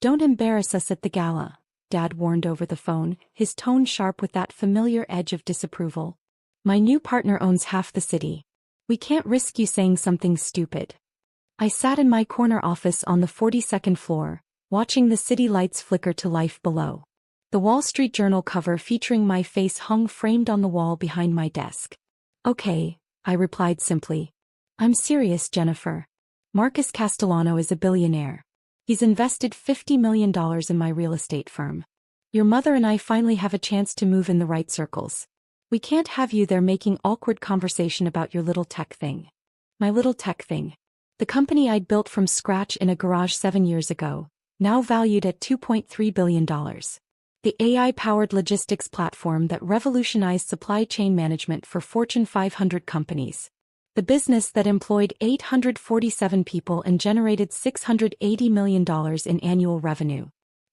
Don't embarrass us at the gala, Dad warned over the phone, his tone sharp with that familiar edge of disapproval. My new partner owns half the city. We can't risk you saying something stupid. I sat in my corner office on the 42nd floor, watching the city lights flicker to life below. The Wall Street Journal cover featuring my face hung framed on the wall behind my desk. Okay, I replied simply. I'm serious, Jennifer. Marcus Castellano is a billionaire. He's invested $50 million in my real estate firm. Your mother and I finally have a chance to move in the right circles. We can't have you there making awkward conversation about your little tech thing. My little tech thing. The company I'd built from scratch in a garage 7 years ago, now valued at $2.3 billion. The AI-powered logistics platform that revolutionized supply chain management for Fortune 500 companies. The business that employed 847 people and generated $680 million in annual revenue.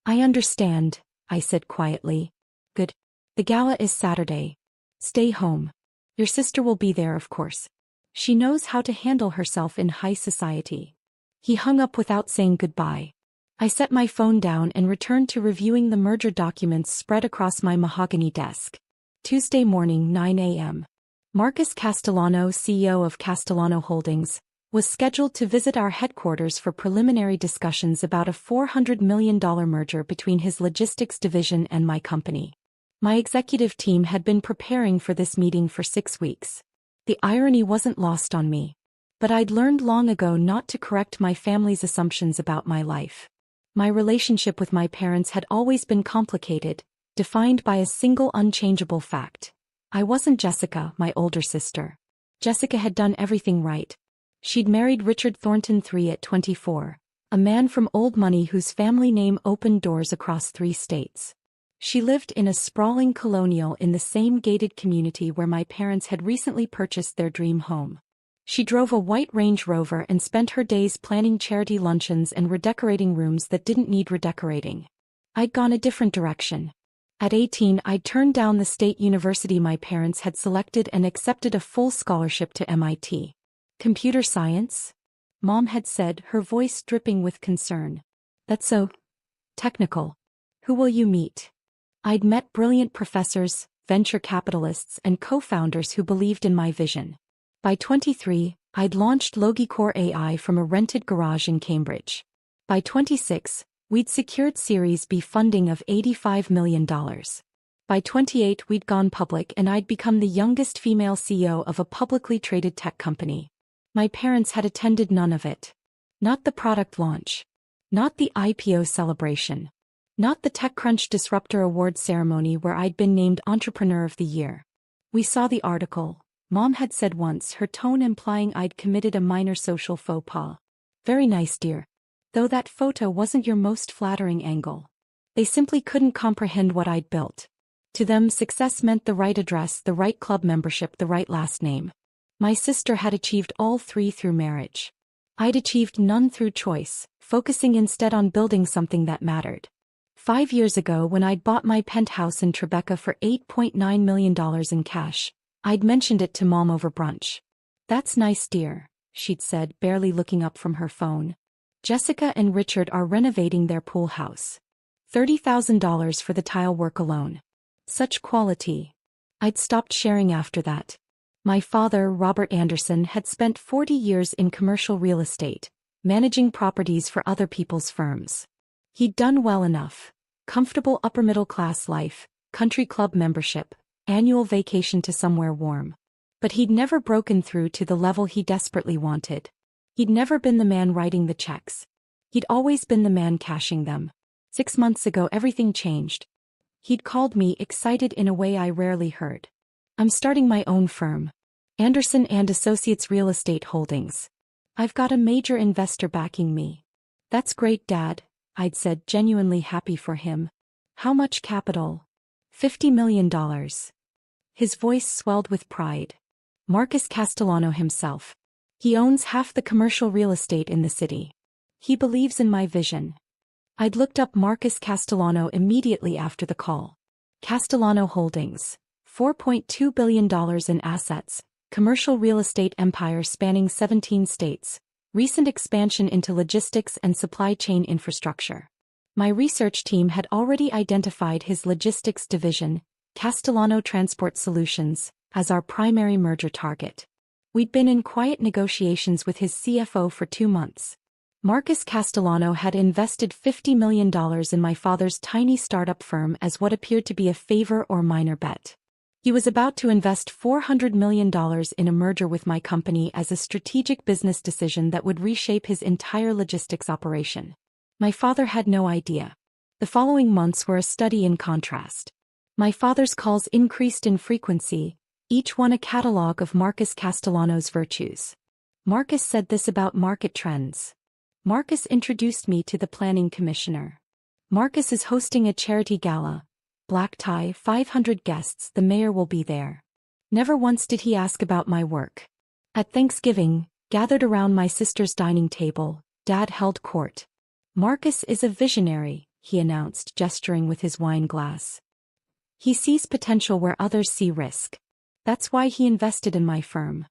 I understand, I said quietly. Good. The gala is Saturday. Stay home. Your sister will be there, of course. She knows how to handle herself in high society. He hung up without saying goodbye. I set my phone down and returned to reviewing the merger documents spread across my mahogany desk. Tuesday morning, 9 a.m. Marcus Castellano, CEO of Castellano Holdings, was scheduled to visit our headquarters for preliminary discussions about a $400 million merger between his logistics division and my company. My executive team had been preparing for this meeting for 6 weeks. The irony wasn't lost on me. But I'd learned long ago not to correct my family's assumptions about my life. My relationship with my parents had always been complicated, defined by a single unchangeable fact. I wasn't Jessica, my older sister. Jessica had done everything right. She'd married Richard Thornton III at 24, a man from old money whose family name opened doors across 3 states. She lived in a sprawling colonial in the same gated community where my parents had recently purchased their dream home. She drove a white Range Rover and spent her days planning charity luncheons and redecorating rooms that didn't need redecorating. I'd gone a different direction. At 18, I'd turned down the state university my parents had selected and accepted a full scholarship to MIT. Computer science? Mom had said, her voice dripping with concern. That's so technical. Who will you meet? I'd met brilliant professors, venture capitalists, and co-founders who believed in my vision. By 23, I'd launched Logicore AI from a rented garage in Cambridge. By 26, we'd secured Series B funding of $85 million. By 28, we'd gone public and I'd become the youngest female CEO of a publicly traded tech company. My parents had attended none of it. Not the product launch. Not the IPO celebration. Not the TechCrunch Disruptor Award ceremony where I'd been named Entrepreneur of the Year. We saw the article. Mom had said once, her tone implying I'd committed a minor social faux pas. Very nice, dear. Though that photo wasn't your most flattering angle. They simply couldn't comprehend what I'd built. To them, success meant the right address, the right club membership, the right last name. My sister had achieved all 3 through marriage. I'd achieved none through choice, focusing instead on building something that mattered. 5 years ago, when I'd bought my penthouse in Tribeca for $8.9 million in cash, I'd mentioned it to Mom over brunch. That's nice, dear, she'd said, barely looking up from her phone. Jessica and Richard are renovating their pool house. $30,000 for the tile work alone. Such quality. I'd stopped sharing after that. My father, Robert Anderson, had spent 40 years in commercial real estate, managing properties for other people's firms. He'd done well enough. Comfortable upper-middle-class life, country club membership, annual vacation to somewhere warm. But he'd never broken through to the level he desperately wanted. He'd never been the man writing the checks. He'd always been the man cashing them. 6 months ago everything changed. He'd called me, excited in a way I rarely heard. I'm starting my own firm. Anderson and Associates Real Estate Holdings. I've got a major investor backing me. That's great, Dad, I'd said, genuinely happy for him. How much capital? $50 million. His voice swelled with pride. Marcus Castellano himself. He owns half the commercial real estate in the city. He believes in my vision. I'd looked up Marcus Castellano immediately after the call. Castellano Holdings. $4.2 billion in assets, commercial real estate empire spanning 17 states, recent expansion into logistics and supply chain infrastructure. My research team had already identified his logistics division, Castellano Transport Solutions, as our primary merger target. We'd been in quiet negotiations with his CFO for 2 months. Marcus Castellano had invested $50 million in my father's tiny startup firm as what appeared to be a favor or minor bet. He was about to invest $400 million in a merger with my company as a strategic business decision that would reshape his entire logistics operation. My father had no idea. The following months were a study in contrast. My father's calls increased in frequency, each one a catalogue of Marcus Castellano's virtues. Marcus said this about market trends. Marcus introduced me to the planning commissioner. Marcus is hosting a charity gala. Black tie, 500 guests, the mayor will be there. Never once did he ask about my work. At Thanksgiving, gathered around my sister's dining table, Dad held court. Marcus is a visionary, he announced, gesturing with his wine glass. He sees potential where others see risk. That's why he invested in my firm.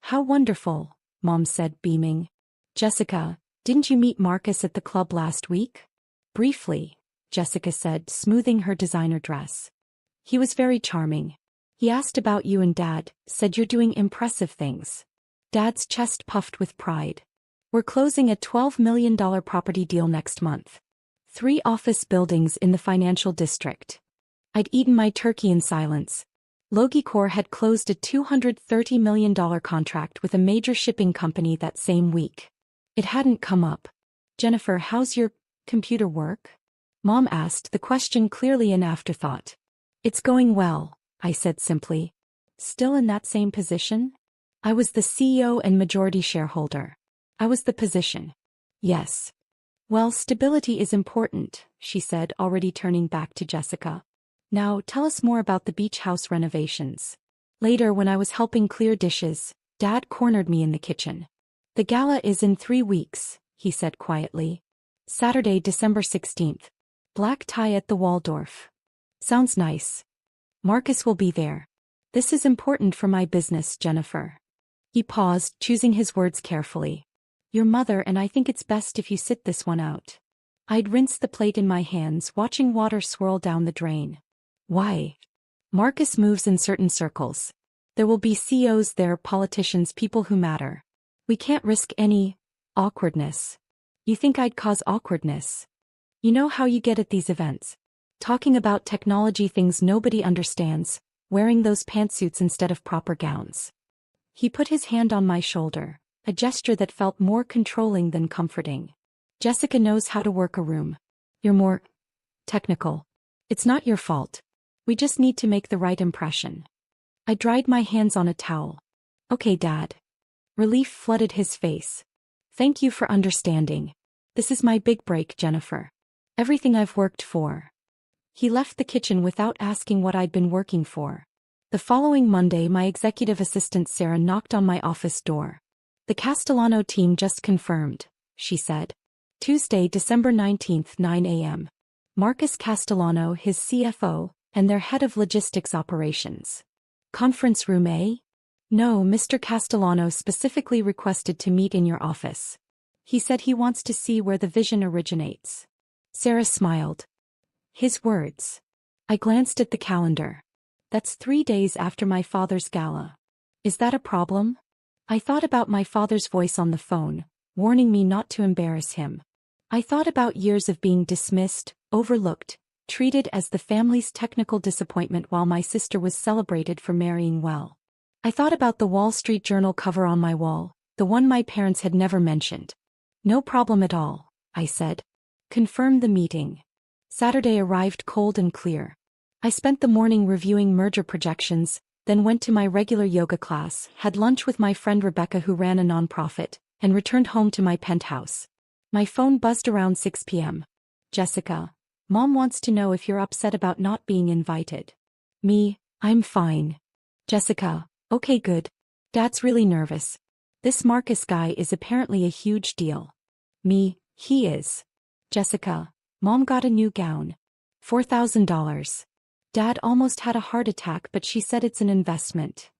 How wonderful, Mom said, beaming. Jessica, didn't you meet Marcus at the club last week? Briefly, Jessica said, smoothing her designer dress. He was very charming. He asked about you and Dad, said you're doing impressive things. Dad's chest puffed with pride. We're closing a $12 million property deal next month. 3 office buildings in the financial district. I'd eaten my turkey in silence. Logicor had closed a $230 million contract with a major shipping company that same week. It hadn't come up. Jennifer, how's your computer work? Mom asked, the question clearly an afterthought. It's going well, I said simply. Still in that same position? I was the CEO and majority shareholder. I was the position. Yes. Well, stability is important, she said, already turning back to Jessica. Now, tell us more about the beach house renovations. Later, when I was helping clear dishes, Dad cornered me in the kitchen. The gala is in 3 weeks, he said quietly. Saturday, December 16th. Black tie at the Waldorf. Sounds nice. Marcus will be there. This is important for my business, Jennifer. He paused, choosing his words carefully. Your mother and I think it's best if you sit this one out. I'd rinsed the plate in my hands, watching water swirl down the drain. Why? Marcus moves in certain circles. There will be CEOs there, politicians, people who matter. We can't risk any awkwardness. You think I'd cause awkwardness? You know how you get at these events. Talking about technology, things nobody understands, wearing those pantsuits instead of proper gowns. He put his hand on my shoulder, a gesture that felt more controlling than comforting. Jessica knows how to work a room. You're more technical. It's not your fault. We just need to make the right impression. I dried my hands on a towel. Okay, Dad. Relief flooded his face. Thank you for understanding. This is my big break, Jennifer. Everything I've worked for. He left the kitchen without asking what I'd been working for. The following Monday, my executive assistant Sarah knocked on my office door. The Castellano team just confirmed, she said. Tuesday, December 19th, 9 a.m. Marcus Castellano, his CFO, and their head of logistics operations. Conference room A? No, Mr. Castellano specifically requested to meet in your office. He said he wants to see where the vision originates. Sarah smiled. His words. I glanced at the calendar. That's 3 days after my father's gala. Is that a problem? I thought about my father's voice on the phone, warning me not to embarrass him. I thought about years of being dismissed, overlooked, treated as the family's technical disappointment while my sister was celebrated for marrying well. I thought about the Wall Street Journal cover on my wall, the one my parents had never mentioned. No problem at all, I said. Confirm the meeting. Saturday arrived cold and clear. I spent the morning reviewing merger projections, then went to my regular yoga class, had lunch with my friend Rebecca who ran a nonprofit, and returned home to my penthouse. My phone buzzed around 6 p.m. Jessica, Mom wants to know if you're upset about not being invited. Me, I'm fine. Jessica, okay, good. Dad's really nervous. This Marcus guy is apparently a huge deal. Me, he is. Jessica, Mom got a new gown. $4,000. Dad almost had a heart attack, but she said it's an investment.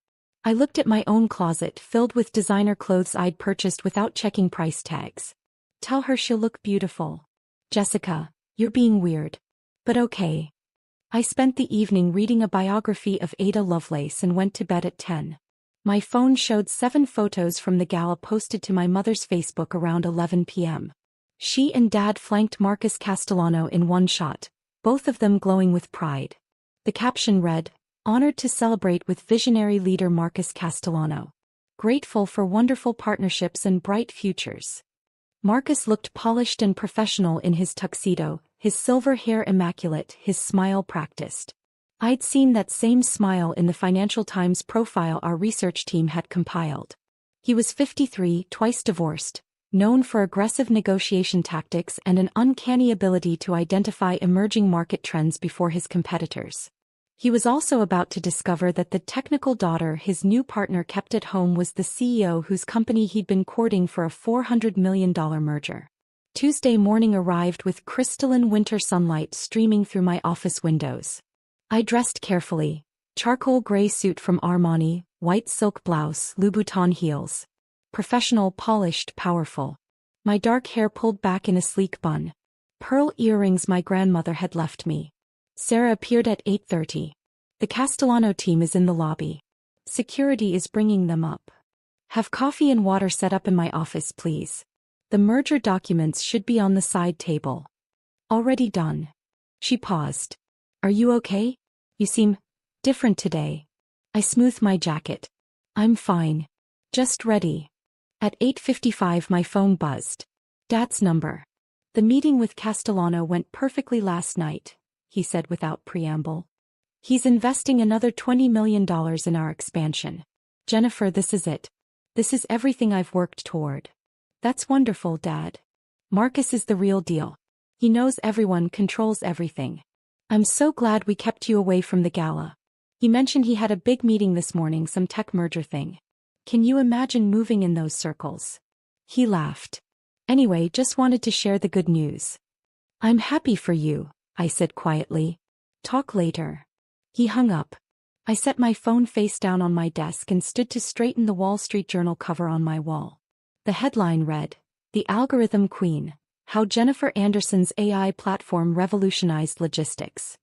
I looked at my own closet filled with designer clothes I'd purchased without checking price tags. Tell her she'll look beautiful. Jessica, You're being weird. But okay. I spent the evening reading a biography of Ada Lovelace and went to bed at 10. My phone showed 7 photos from the gala posted to my mother's Facebook around 11 p.m. She and Dad flanked Marcus Castellano in one shot, both of them glowing with pride. The caption read, "Honored to celebrate with visionary leader Marcus Castellano. Grateful for wonderful partnerships and bright futures." Marcus looked polished and professional in his tuxedo, his silver hair immaculate, his smile practiced. I'd seen that same smile in the Financial Times profile our research team had compiled. He was 53, twice divorced, known for aggressive negotiation tactics and an uncanny ability to identify emerging market trends before his competitors. He was also about to discover that the technical daughter his new partner kept at home was the CEO whose company he'd been courting for a $400 million merger. Tuesday morning arrived with crystalline winter sunlight streaming through my office windows. I dressed carefully, charcoal gray suit from Armani, white silk blouse, Louboutin heels. Professional, polished, powerful. My dark hair pulled back in a sleek bun. Pearl earrings my grandmother had left me. Sarah appeared at 8:30. The Castellano team is in the lobby. Security is bringing them up. Have coffee and water set up in my office, please. The merger documents should be on the side table. Already done. She paused. Are you okay? You seem different today. I smoothed my jacket. I'm fine. Just ready. At 8:55 my phone buzzed. Dad's number. The meeting with Castellano went perfectly last night, he said without preamble. He's investing another $20 million in our expansion. Jennifer, this is it. This is everything I've worked toward. That's wonderful, Dad. Marcus is the real deal. He knows everyone, controls everything. I'm so glad we kept you away from the gala. He mentioned he had a big meeting this morning, some tech merger thing. Can you imagine moving in those circles? He laughed. Anyway, just wanted to share the good news. I'm happy for you, I said quietly. Talk later. He hung up. I set my phone face down on my desk and stood to straighten the Wall Street Journal cover on my wall. The headline read, "The Algorithm Queen, How Jennifer Anderson's AI Platform Revolutionized Logistics."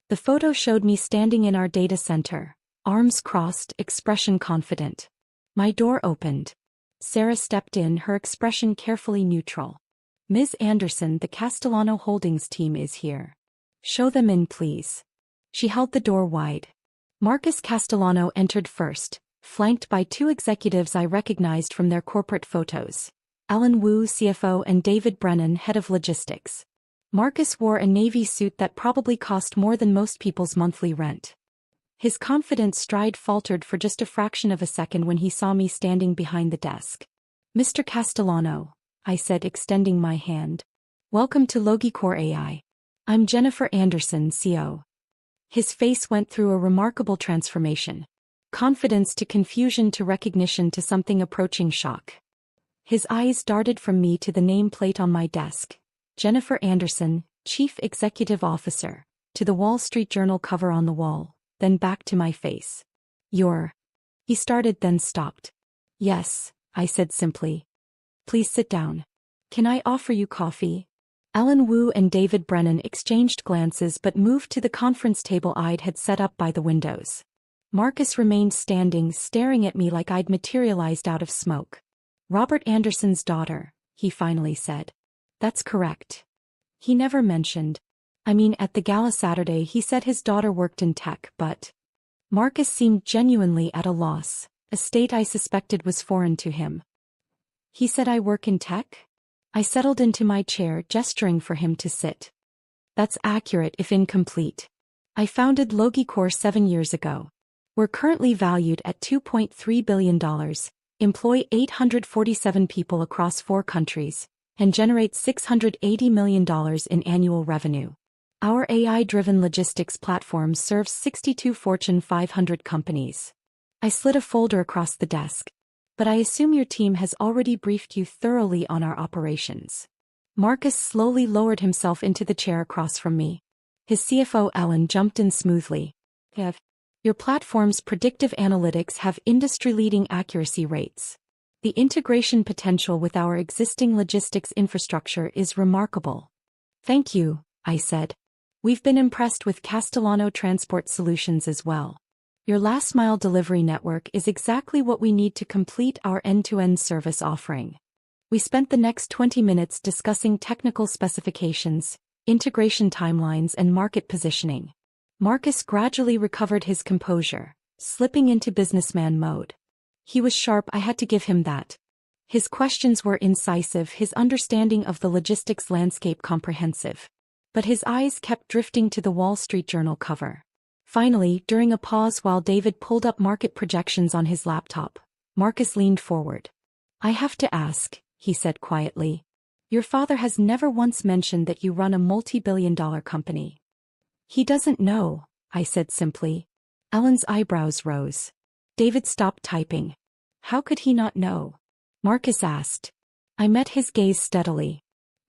The photo showed me standing in our data center, arms crossed, expression confident. My door opened. Sarah stepped in, her expression carefully neutral. "Ms. Anderson, the Castellano Holdings team is here. Show them in, please." She held the door wide. Marcus Castellano entered first, flanked by 2 executives I recognized from their corporate photos. Alan Wu, CFO, and David Brennan, head of logistics. Marcus wore a navy suit that probably cost more than most people's monthly rent. His confident stride faltered for just a fraction of a second when he saw me standing behind the desk. "Mr. Castellano," I said, extending my hand. "Welcome to Logicore AI. I'm Jennifer Anderson, CO." His face went through a remarkable transformation. Confidence to confusion to recognition to something approaching shock. His eyes darted from me to the nameplate on my desk. Jennifer Anderson, Chief Executive Officer, to the Wall Street Journal cover on the wall, then back to my face. "You're..." He started then stopped. "Yes," I said simply. "Please sit down. Can I offer you coffee?" Alan Wu and David Brennan exchanged glances but moved to the conference table I'd had set up by the windows. Marcus remained standing, staring at me like I'd materialized out of smoke. "Robert Anderson's daughter," he finally said. "That's correct. He never mentioned. I mean, at the gala Saturday he said his daughter worked in tech, but..." Marcus seemed genuinely at a loss, a state I suspected was foreign to him. "He said I work in tech?" I settled into my chair, gesturing for him to sit. "That's accurate if incomplete. I founded Logicore 7 years ago. We're currently valued at $2.3 billion, employ 847 people across 4 countries, and generate $680 million in annual revenue. Our AI-driven logistics platform serves 62 Fortune 500 companies." I slid a folder across the desk. "But I assume your team has already briefed you thoroughly on our operations." Marcus slowly lowered himself into the chair across from me. His CFO Alan jumped in smoothly. "Your platform's predictive analytics have industry-leading accuracy rates. The integration potential with our existing logistics infrastructure is remarkable." "Thank you," I said. We've been impressed with Castellano Transport Solutions as well. Your last-mile delivery network is exactly what we need to complete our end-to-end service offering. We spent the next 20 minutes discussing technical specifications, integration timelines, and market positioning. Marcus gradually recovered his composure, slipping into businessman mode. He was sharp, I had to give him that. His questions were incisive, his understanding of the logistics landscape comprehensive. But his eyes kept drifting to the Wall Street Journal cover. Finally, during a pause while David pulled up market projections on his laptop, Marcus leaned forward. I have to ask, he said quietly. Your father has never once mentioned that you run a multi-billion-dollar company. He doesn't know, I said simply. Ellen's eyebrows rose. David stopped typing. How could he not know? Marcus asked. I met his gaze steadily.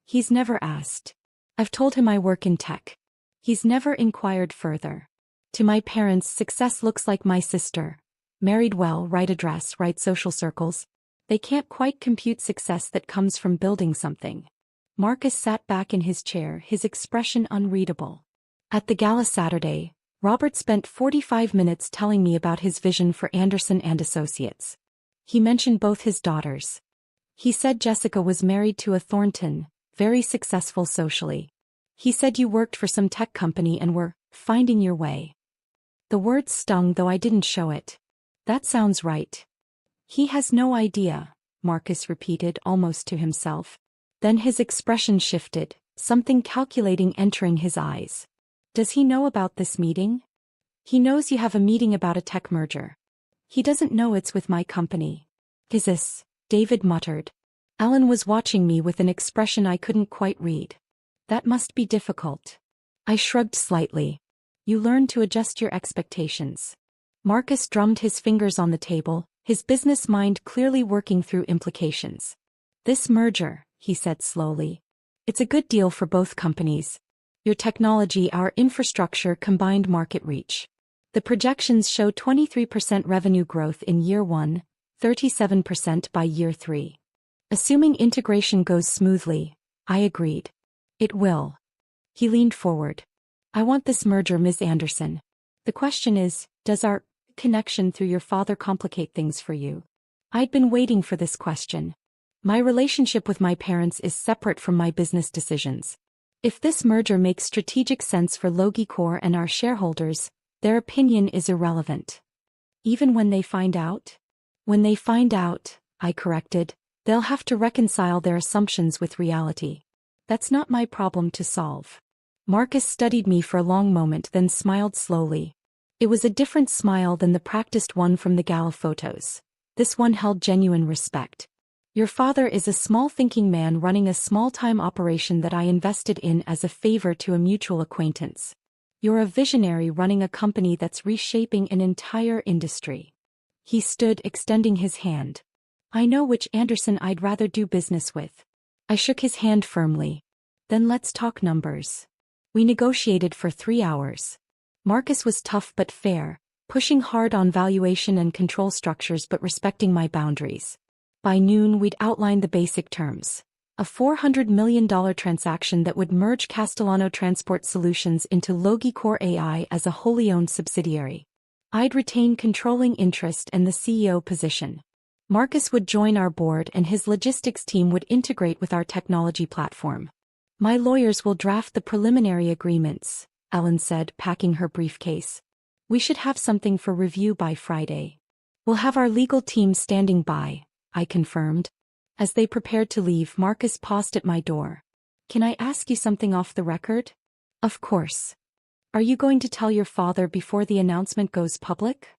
He's never asked. I've told him I work in tech. He's never inquired further. To my parents, success looks like my sister. Married well, right address, right social circles. They can't quite compute success that comes from building something. Marcus sat back in his chair, his expression unreadable. At the gala Saturday, Robert spent 45 minutes telling me about his vision for Anderson and Associates. He mentioned both his daughters. He said Jessica was married to a Thornton, very successful socially. He said you worked for some tech company and were finding your way. The words stung, though I didn't show it. That sounds right. He has no idea, Marcus repeated almost to himself. Then his expression shifted, something calculating entering his eyes. Does he know about this meeting? He knows you have a meeting about a tech merger. He doesn't know it's with my company. Is this? David muttered. Ellen was watching me with an expression I couldn't quite read. That must be difficult. I shrugged slightly. You learn to adjust your expectations. Marcus drummed his fingers on the table, his business mind clearly working through implications. This merger, he said slowly. It's a good deal for both companies. Your technology, our infrastructure, combined market reach. The projections show 23% revenue growth in year 1, 37% by year 3. Assuming integration goes smoothly, I agreed. It will. He leaned forward. I want this merger, Ms. Anderson. The question is, does our connection through your father complicate things for you? I'd been waiting for this question. My relationship with my parents is separate from my business decisions. If this merger makes strategic sense for Logicor and our shareholders, their opinion is irrelevant. Even when they find out? When they find out, I corrected, they'll have to reconcile their assumptions with reality. That's not my problem to solve. Marcus studied me for a long moment, then smiled slowly. It was a different smile than the practiced one from the gala photos. This one held genuine respect. Your father is a small-thinking man running a small-time operation that I invested in as a favor to a mutual acquaintance. You're a visionary running a company that's reshaping an entire industry. He stood, extending his hand. I know which Anderson I'd rather do business with. I shook his hand firmly. Then let's talk numbers. We negotiated for 3 hours. Marcus was tough but fair, pushing hard on valuation and control structures but respecting my boundaries. By noon we'd outlined the basic terms. A $400 million transaction that would merge Castellano Transport Solutions into Logicor AI as a wholly owned subsidiary. I'd retain controlling interest and the CEO position. Marcus would join our board and his logistics team would integrate with our technology platform. My lawyers will draft the preliminary agreements, Ellen said, packing her briefcase. We should have something for review by Friday. We'll have our legal team standing by, I confirmed. As they prepared to leave, Marcus paused at my door. Can I ask you something off the record? Of course. Are you going to tell your father before the announcement goes public?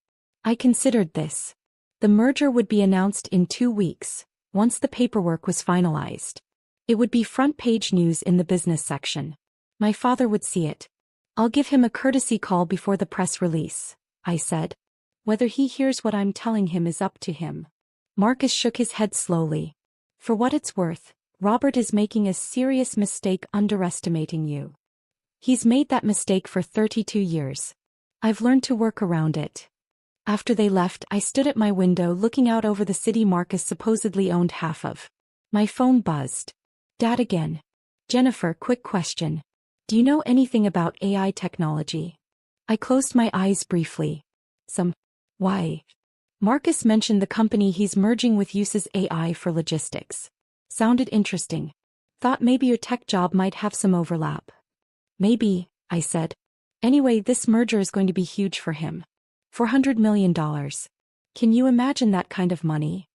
I considered this. The merger would be announced in 2 weeks, once the paperwork was finalized. It would be front-page news in the business section. My father would see it. I'll give him a courtesy call before the press release, I said. Whether he hears what I'm telling him is up to him. Marcus shook his head slowly. For what it's worth, Robert is making a serious mistake underestimating you. He's made that mistake for 32 years. I've learned to work around it. After they left, I stood at my window looking out over the city Marcus supposedly owned half of. My phone buzzed. Dad again. Jennifer, quick question. Do you know anything about AI technology? I closed my eyes briefly. Why? Marcus mentioned the company he's merging with uses AI for logistics. Sounded interesting. Thought maybe your tech job might have some overlap. Maybe, I said. Anyway, this merger is going to be huge for him. $400 million. Can you imagine that kind of money?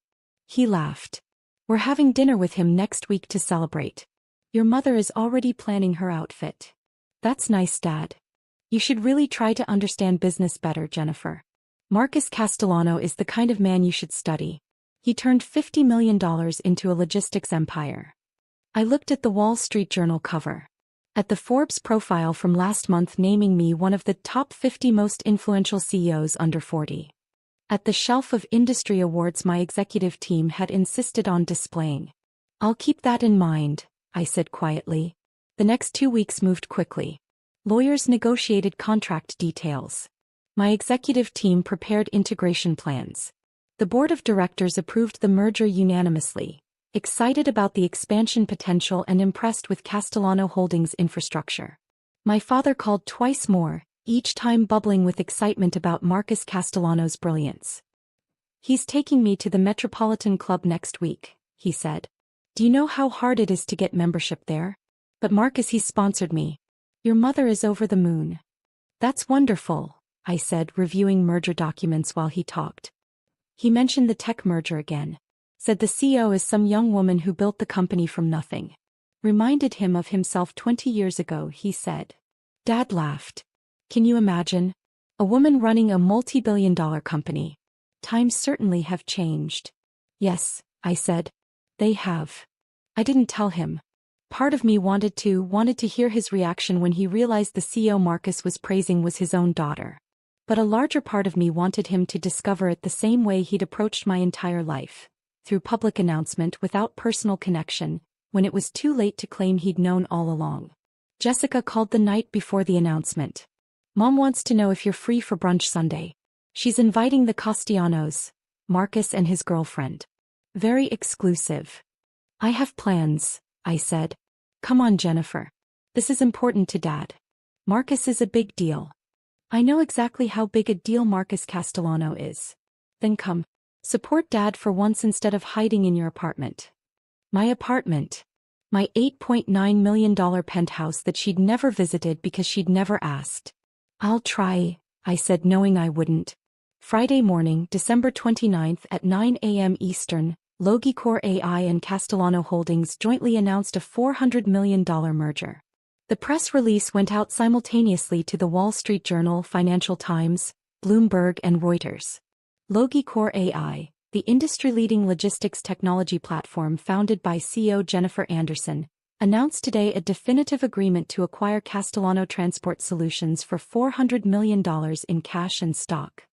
He laughed. We're having dinner with him next week to celebrate. Your mother is already planning her outfit. That's nice, Dad. You should really try to understand business better, Jennifer. Marcus Castellano is the kind of man you should study. He turned $50 million into a logistics empire. I looked at the Wall Street Journal cover. At the Forbes profile from last month naming me one of the top 50 most influential CEOs under 40. At the shelf of industry awards my executive team had insisted on displaying. I'll keep that in mind, I said quietly. The next 2 weeks moved quickly. Lawyers negotiated contract details. My executive team prepared integration plans. The board of directors approved the merger unanimously, excited about the expansion potential and impressed with Castellano Holdings' infrastructure. My father called twice more, each time bubbling with excitement about Marcus Castellano's brilliance. He's taking me to the Metropolitan Club next week, he said. Do you know how hard it is to get membership there? But Marcus, he sponsored me. Your mother is over the moon. That's wonderful, I said, reviewing merger documents while he talked. He mentioned the tech merger again. Said the CEO is some young woman who built the company from nothing. Reminded him of himself 20 years ago, he said. Dad laughed. Can you imagine? A woman running a multi-billion-dollar company. Times certainly have changed. Yes, I said. They have. I didn't tell him. Part of me wanted to hear his reaction when he realized the CEO Marcus was praising was his own daughter. But a larger part of me wanted him to discover it the same way he'd approached my entire life, through public announcement without personal connection, when it was too late to claim he'd known all along. Jessica called the night before the announcement. Mom wants to know if you're free for brunch Sunday. She's inviting the Castellanos, Marcus and his girlfriend. Very exclusive. I have plans, I said. Come on, Jennifer. This is important to Dad. Marcus is a big deal. I know exactly how big a deal Marcus Castellano is. Then come. Support Dad for once instead of hiding in your apartment. My apartment. My $8.9 million penthouse that she'd never visited because she'd never asked. I'll try, I said, knowing I wouldn't. Friday morning, December 29th at 9 a.m. Eastern, Logicor AI and Castellano Holdings jointly announced a $400 million merger. The press release went out simultaneously to the Wall Street Journal, Financial Times, Bloomberg and Reuters. Logicor AI, the industry-leading logistics technology platform founded by CEO Jennifer Anderson, announced today a definitive agreement to acquire Castellano Transport Solutions for $400 million in cash and stock.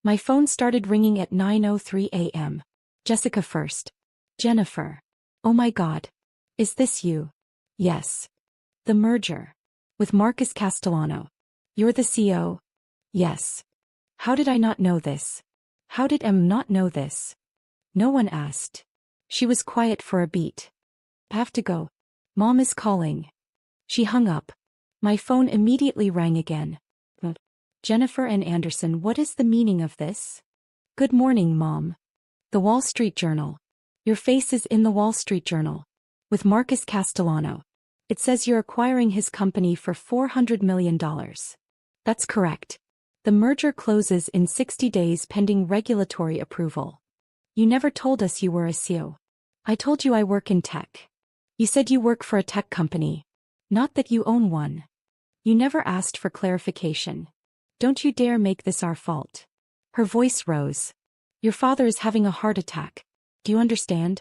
My phone started ringing at 9:03 a.m. Jessica first. Jennifer. Oh my God. Is this you? Yes. The merger. With Marcus Castellano. You're the CEO? Yes. How did I not know this? How did Em not know this? No one asked. She was quiet for a beat. Have to go. Mom is calling. She hung up. My phone immediately rang again. Jennifer and Anderson, what is the meaning of this? Good morning, Mom. The Wall Street Journal. Your face is in the Wall Street Journal. With Marcus Castellano. It says you're acquiring his company for $400 million. That's correct. The merger closes in 60 days pending regulatory approval. You never told us you were a CEO. I told you I work in tech. You said you work for a tech company. Not that you own one. You never asked for clarification. Don't you dare make this our fault. Her voice rose. Your father is having a heart attack. Do you understand?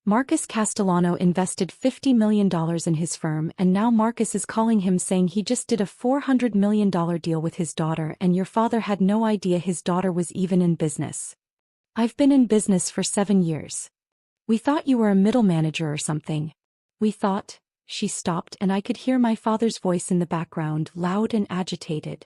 Marcus Castellano invested $50 million in his firm and now Marcus is calling him saying he just did a $400 million deal with his daughter and your father had no idea his daughter was even in business. I've been in business for 7 years. We thought you were a middle manager or something. We thought. She stopped and I could hear my father's voice in the background, loud and agitated.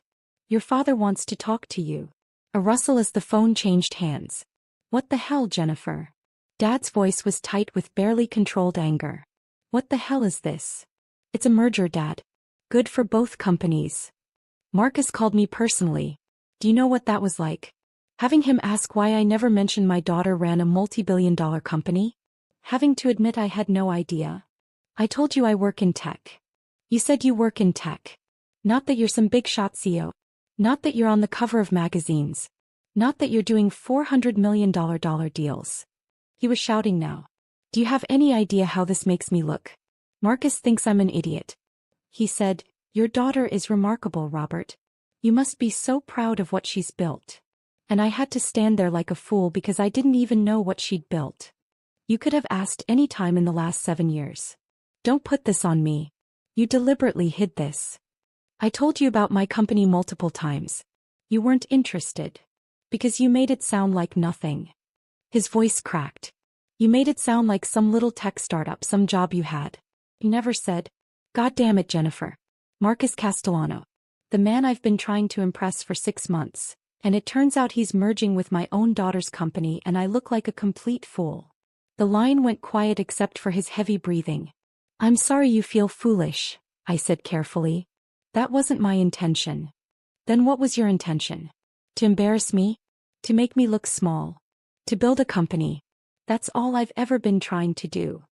Your father wants to talk to you. A rustle as the phone changed hands. What the hell, Jennifer? Dad's voice was tight with barely controlled anger. What the hell is this? It's a merger, Dad. Good for both companies. Marcus called me personally. Do you know what that was like? Having him ask why I never mentioned my daughter ran a multi-billion-dollar company? Having to admit I had no idea. I told you I work in tech. You said you work in tech. Not that you're some big shot CEO. Not that you're on the cover of magazines. Not that you're doing $400 million deals. He was shouting now. Do you have any idea how this makes me look? Marcus thinks I'm an idiot. He said, your daughter is remarkable, Robert. You must be so proud of what she's built. And I had to stand there like a fool because I didn't even know what she'd built. You could have asked any time in the last 7 years. Don't put this on me. You deliberately hid this. I told you about my company multiple times. You weren't interested. Because you made it sound like nothing. His voice cracked. You made it sound like some little tech startup, some job you had. You never said, God damn it, Jennifer. Marcus Castellano. The man I've been trying to impress for 6 months. And it turns out he's merging with my own daughter's company and I look like a complete fool. The line went quiet except for his heavy breathing. I'm sorry you feel foolish, I said carefully. That wasn't my intention. Then what was your intention? To embarrass me? To make me look small? To build a company? That's all I've ever been trying to do.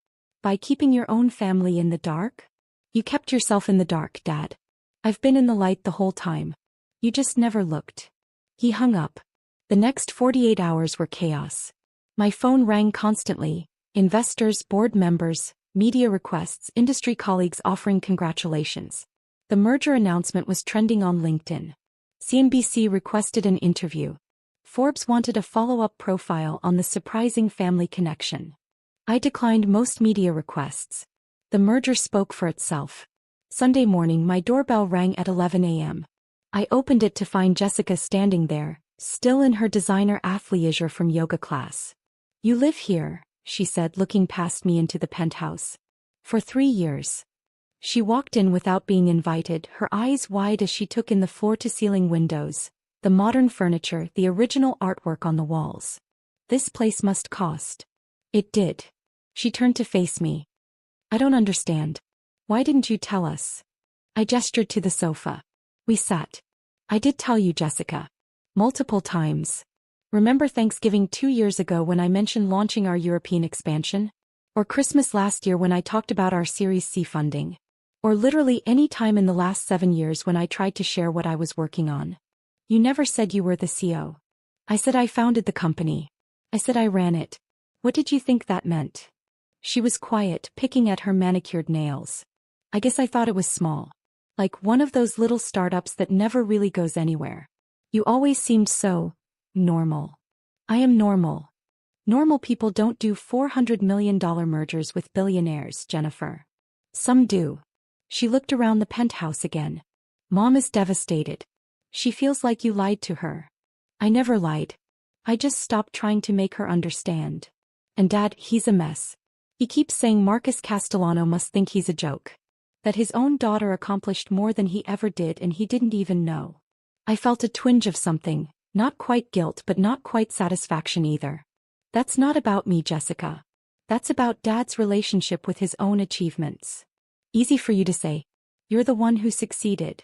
By keeping your own family in the dark? You kept yourself in the dark, Dad. I've been in the light the whole time. You just never looked. He hung up. The next 48 hours were chaos. My phone rang constantly. Investors, board members, media requests, industry colleagues offering congratulations. The merger announcement was trending on LinkedIn. CNBC requested an interview. Forbes wanted a follow-up profile on the surprising family connection. I declined most media requests. The merger spoke for itself. Sunday morning my doorbell rang at 11 a.m. I opened it to find Jessica standing there, still in her designer athleisure from yoga class. You live here, she said, looking past me into the penthouse. For 3 years. She walked in without being invited, her eyes wide as she took in the floor-to-ceiling windows, the modern furniture, the original artwork on the walls. This place must cost. It did. She turned to face me. I don't understand. Why didn't you tell us? I gestured to the sofa. We sat. I did tell you, Jessica. Multiple times. Remember Thanksgiving 2 years ago when I mentioned launching our European expansion? Or Christmas last year when I talked about our Series C funding? Or literally any time in the last 7 years when I tried to share what I was working on? You never said you were the CEO. I said I founded the company. I said I ran it. What did you think that meant? She was quiet, picking at her manicured nails. I guess I thought it was small. Like one of those little startups that never really goes anywhere. You always seemed so normal. I am normal. Normal people don't do $400 million mergers with billionaires, Jennifer. Some do. She looked around the penthouse again. Mom is devastated. She feels like you lied to her. I never lied. I just stopped trying to make her understand. And Dad, he's a mess. He keeps saying Marcus Castellano must think he's a joke. That his own daughter accomplished more than he ever did and he didn't even know. I felt a twinge of something, not quite guilt but not quite satisfaction either. That's not about me, Jessica. That's about Dad's relationship with his own achievements. Easy for you to say. You're the one who succeeded.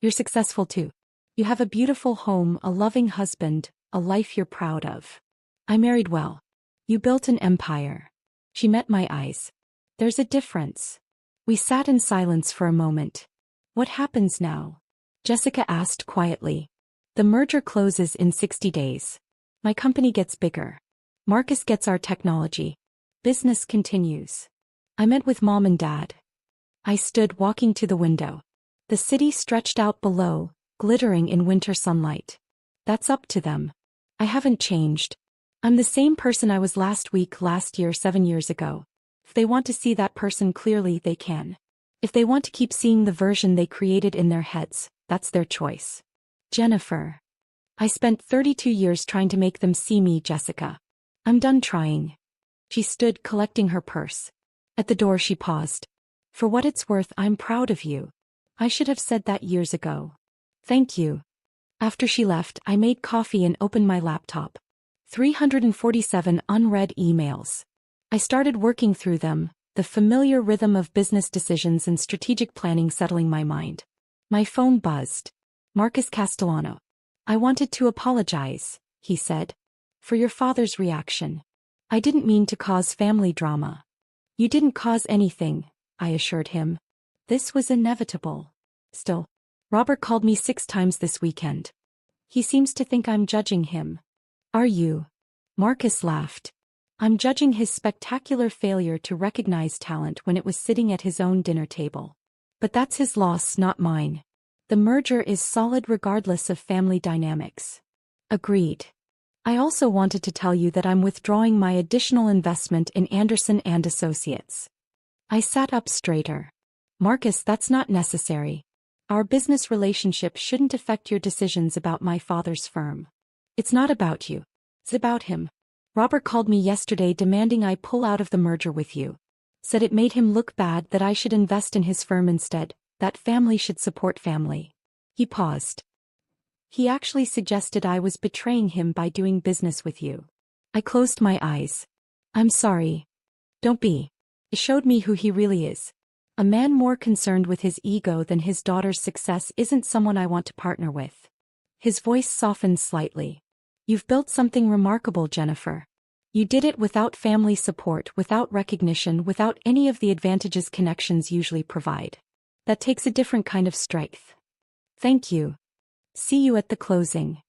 You're successful too. You have a beautiful home, a loving husband, a life you're proud of. I married well. You built an empire. She met my eyes. There's a difference. We sat in silence for a moment. What happens now? Jessica asked quietly. The merger closes in 60 days. My company gets bigger. Marcus gets our technology. Business continues. I met with Mom and Dad. I stood walking to the window. The city stretched out below, glittering in winter sunlight. That's up to them. I haven't changed. I'm the same person I was last week, last year, 7 years ago. If they want to see that person clearly, they can. If they want to keep seeing the version they created in their heads, that's their choice. Jennifer. I spent 32 years trying to make them see me, Jessica. I'm done trying. She stood, collecting her purse. At the door she paused. For what it's worth, I'm proud of you. I should have said that years ago. Thank you. After she left, I made coffee and opened my laptop. 347 unread emails. I started working through them, the familiar rhythm of business decisions and strategic planning settling my mind. My phone buzzed. Marcus Castellano. I wanted to apologize, he said, for your father's reaction. I didn't mean to cause family drama. You didn't cause anything, I assured him. This was inevitable. Still, Robert called me 6 times this weekend. He seems to think I'm judging him. Are you? Marcus laughed. I'm judging his spectacular failure to recognize talent when it was sitting at his own dinner table. But that's his loss, not mine. The merger is solid regardless of family dynamics. Agreed. I also wanted to tell you that I'm withdrawing my additional investment in Anderson and Associates. I sat up straighter. Marcus, that's not necessary. Our business relationship shouldn't affect your decisions about my father's firm. It's not about you. It's about him. Robert called me yesterday demanding I pull out of the merger with you. Said it made him look bad, that I should invest in his firm instead, that family should support family. He paused. He actually suggested I was betraying him by doing business with you. I closed my eyes. I'm sorry. Don't be. It showed me who he really is. A man more concerned with his ego than his daughter's success isn't someone I want to partner with. His voice softened slightly. You've built something remarkable, Jennifer. You did it without family support, without recognition, without any of the advantages connections usually provide. That takes a different kind of strength. Thank you. See you at the closing.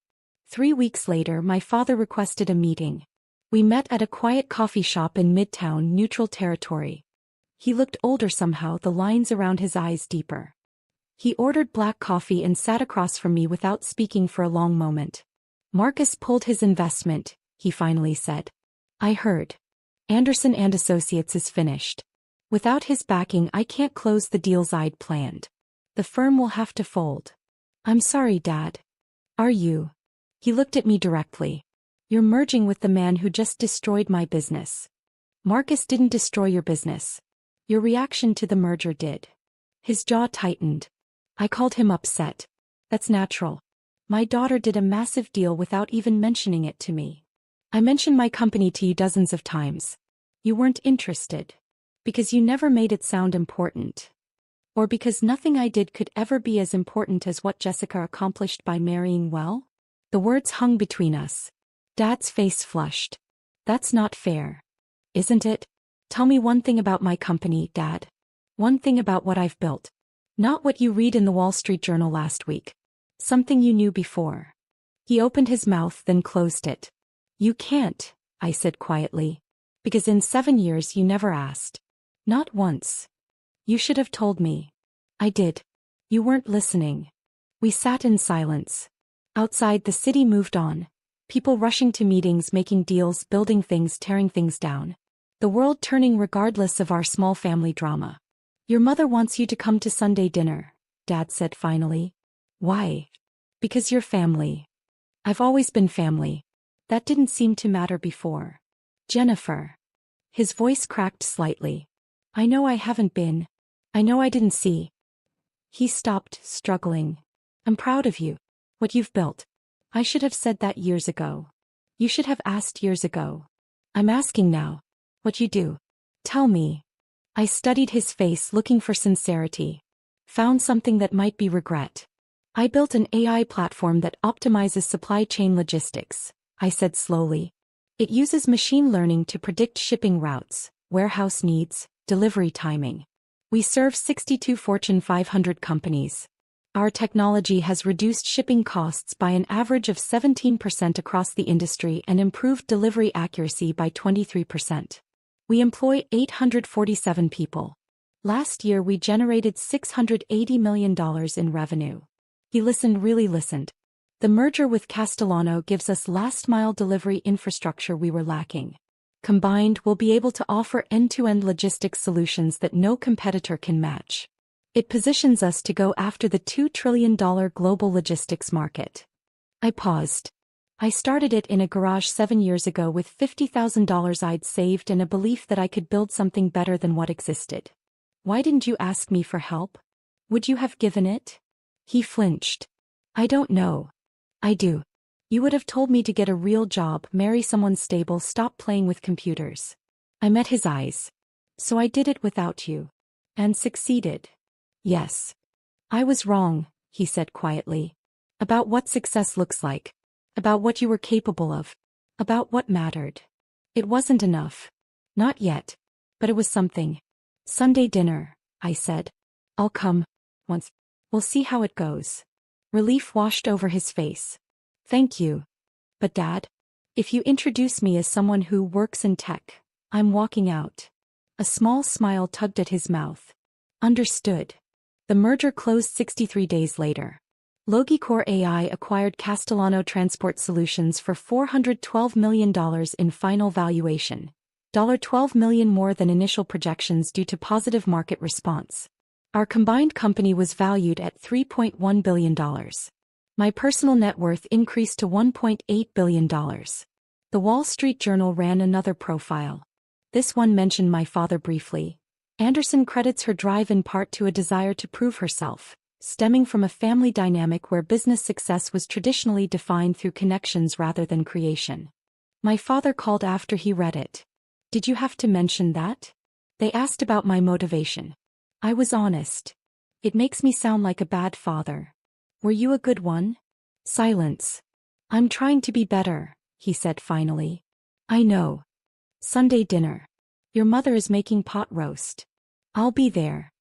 3 weeks later, my father requested a meeting. We met at a quiet coffee shop in Midtown, neutral territory. He looked older somehow, the lines around his eyes deeper. He ordered black coffee and sat across from me without speaking for a long moment. Marcus pulled his investment, he finally said. I heard. Anderson and Associates is finished. Without his backing, I can't close the deals I'd planned. The firm will have to fold. I'm sorry, Dad. Are you? He looked at me directly. You're merging with the man who just destroyed my business. Marcus didn't destroy your business. Your reaction to the merger did. His jaw tightened. I called him upset. That's natural. My daughter did a massive deal without even mentioning it to me. I mentioned my company to you dozens of times. You weren't interested. Because you never made it sound important. Or because nothing I did could ever be as important as what Jessica accomplished by marrying well? The words hung between us. Dad's face flushed. That's not fair. Isn't it? Tell me one thing about my company, Dad. One thing about what I've built. Not what you read in the Wall Street Journal last week. Something you knew before. He opened his mouth, then closed it. You can't, I said quietly. Because in 7 years you never asked. Not once. You should have told me. I did. You weren't listening. We sat in silence. Outside, the city moved on. People rushing to meetings, making deals, building things, tearing things down. The world turning regardless of our small family drama. Your mother wants you to come to Sunday dinner, Dad said finally. Why? Because you're family. I've always been family. That didn't seem to matter before. Jennifer. His voice cracked slightly. I know I haven't been. I know I didn't see. He stopped, struggling. I'm proud of you. What you've built. I should have said that years ago. You should have asked years ago. I'm asking now. What you do. Tell me. I studied his face, looking for sincerity. Found something that might be regret. I built an AI platform that optimizes supply chain logistics, I said slowly. It uses machine learning to predict shipping routes, warehouse needs, delivery timing. We serve 62 Fortune 500 companies. Our technology has reduced shipping costs by an average of 17% across the industry and improved delivery accuracy by 23%. We employ 847 people. Last year we generated $680 million in revenue. He really listened. The merger with Castellano gives us last-mile delivery infrastructure we were lacking. Combined, we'll be able to offer end-to-end logistics solutions that no competitor can match. It positions us to go after the $2 trillion global logistics market. I paused. I started it in a garage 7 years ago with $50,000 I'd saved and a belief that I could build something better than what existed. Why didn't you ask me for help? Would you have given it? He flinched. I don't know. I do. You would have told me to get a real job, marry someone stable, stop playing with computers. I met his eyes. So I did it without you. And succeeded. Yes. I was wrong, he said quietly. About what success looks like. About what you were capable of. About what mattered. It wasn't enough. Not yet. But it was something. Sunday dinner, I said. I'll come. Once. We'll see how it goes. Relief washed over his face. Thank you. But Dad? If you introduce me as someone who works in tech, I'm walking out. A small smile tugged at his mouth. Understood. The merger closed 63 days later. Logicor AI acquired Castellano Transport Solutions for $412 million in final valuation. $12 million more than initial projections due to positive market response. Our combined company was valued at $3.1 billion. My personal net worth increased to $1.8 billion. The Wall Street Journal ran another profile. This one mentioned my father briefly. Anderson credits her drive in part to a desire to prove herself, stemming from a family dynamic where business success was traditionally defined through connections rather than creation. My father called after he read it. Did you have to mention that? They asked about my motivation. I was honest. It makes me sound like a bad father. Were you a good one? Silence. I'm trying to be better, he said finally. I know. Sunday dinner. Your mother is making pot roast. I'll be there.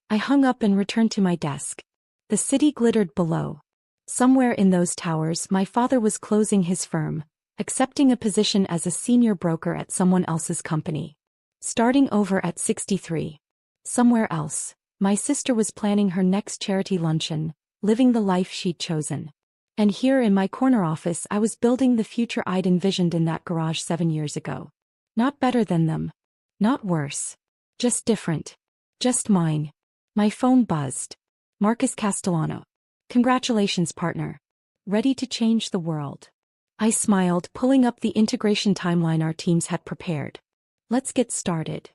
I hung up and returned to my desk. The city glittered below. Somewhere in those towers my father was closing his firm, accepting a position as a senior broker at someone else's company. Starting over at 63. Somewhere else, my sister was planning her next charity luncheon, living the life she'd chosen. And here in my corner office I was building the future I'd envisioned in that garage 7 years ago. Not better than them. Not worse. Just different. Just mine. My phone buzzed. Marcus Castellano. Congratulations, partner. Ready to change the world. I smiled, pulling up the integration timeline our teams had prepared. Let's get started.